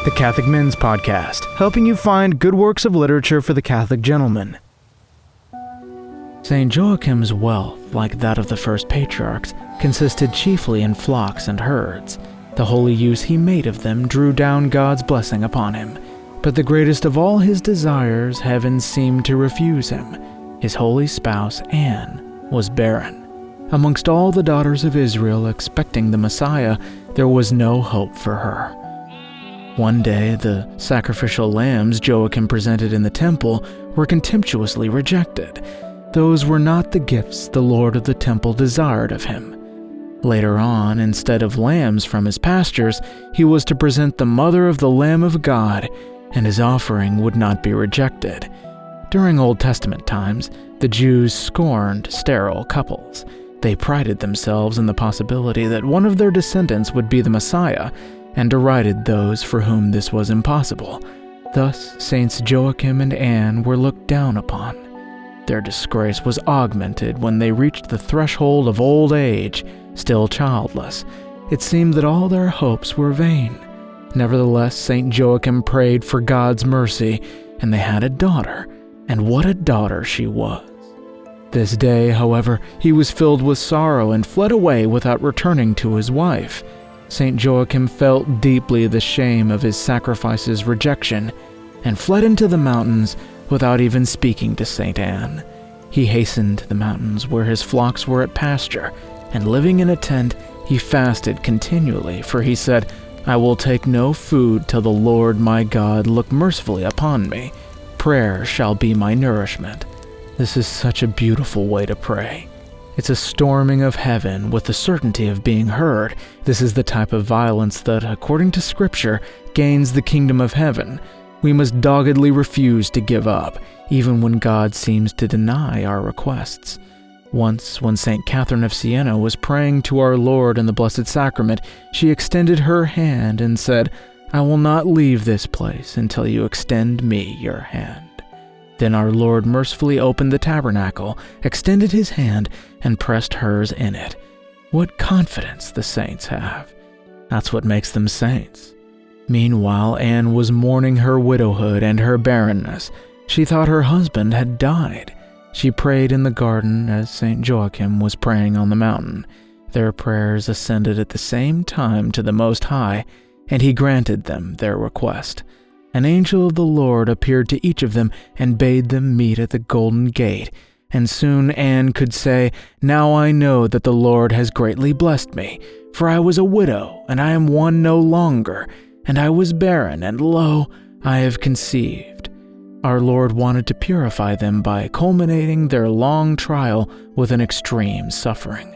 the Catholic Men's Podcast, helping you find good works of literature for the Catholic gentleman. St. Joachim's wealth, like that of the first patriarchs, consisted chiefly in flocks and herds. The holy use he made of them drew down God's blessing upon him. But the greatest of all his desires, heaven seemed to refuse him. His holy spouse, Anne, was barren. Amongst all the daughters of Israel expecting the Messiah, there was no hope for her. One day, the sacrificial lambs Joachim presented in the temple were contemptuously rejected. Those were not the gifts the Lord of the temple desired of him. Later on, instead of lambs from his pastures, he was to present the mother of the Lamb of God, and his offering would not be rejected. During Old Testament times, the Jews scorned sterile couples. They prided themselves in the possibility that one of their descendants would be the Messiah, and derided those for whom this was impossible. Thus, Saints Joachim and Anne were looked down upon. Their disgrace was augmented when they reached the threshold of old age, still childless. It seemed that all their hopes were vain. Nevertheless, St. Joachim prayed for God's mercy, and they had a daughter, and what a daughter she was. This day, however, he was filled with sorrow and fled away without returning to his wife. St. Joachim felt deeply the shame of his sacrifice's rejection, and fled into the mountains without even speaking to St. Anne. He hastened to the mountains where his flocks were at pasture, and living in a tent, he fasted continually, for he said, "I will take no food till the Lord my God look mercifully upon me. Prayer shall be my nourishment." This is such a beautiful way to pray. It's a storming of heaven with the certainty of being heard. This is the type of violence that, according to Scripture, gains the kingdom of heaven. We must doggedly refuse to give up, even when God seems to deny our requests. Once, when St. Catherine of Siena was praying to our Lord in the Blessed Sacrament, she extended her hand and said, "I will not leave this place until you extend me your hand." Then our Lord mercifully opened the tabernacle, extended his hand, and pressed hers in it. What confidence the saints have. That's what makes them saints. Meanwhile, Anne was mourning her widowhood and her barrenness. She thought her husband had died. She prayed in the garden as St. Joachim was praying on the mountain. Their prayers ascended at the same time to the Most High, and he granted them their request. An angel of the Lord appeared to each of them and bade them meet at the Golden Gate, and soon Anne could say, "Now I know that the Lord has greatly blessed me, for I was a widow, and I am one no longer, and I was barren, and lo, I have conceived." Our Lord wanted to purify them by culminating their long trial with an extreme suffering.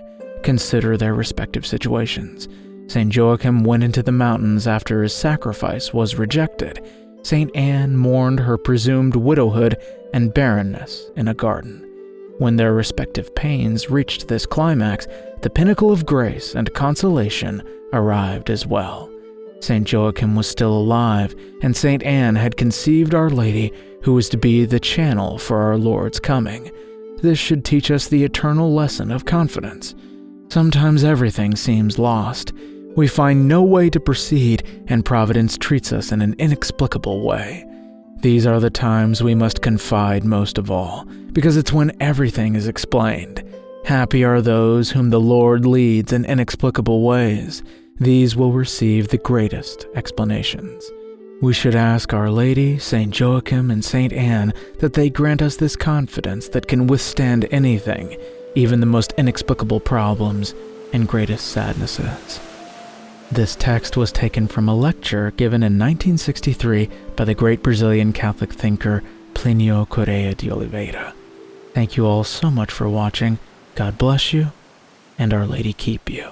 Consider their respective situations. St. Joachim went into the mountains after his sacrifice was rejected. St. Anne mourned her presumed widowhood and barrenness in a garden. When their respective pains reached this climax, the pinnacle of grace and consolation arrived as well. St. Joachim was still alive, and St. Anne had conceived Our Lady, who was to be the channel for our Lord's coming. This should teach us the eternal lesson of confidence. Sometimes everything seems lost. We find no way to proceed, and Providence treats us in an inexplicable way. These are the times we must confide most of all, because it's when everything is explained. Happy are those whom the Lord leads in inexplicable ways. These will receive the greatest explanations. We should ask Our Lady, St. Joachim, and St. Anne that they grant us this confidence that can withstand anything, even the most inexplicable problems and greatest sadnesses. This text was taken from a lecture given in 1963 by the great Brazilian Catholic thinker Plinio Corrêa de Oliveira. Thank you all so much for watching. God bless you, and Our Lady keep you.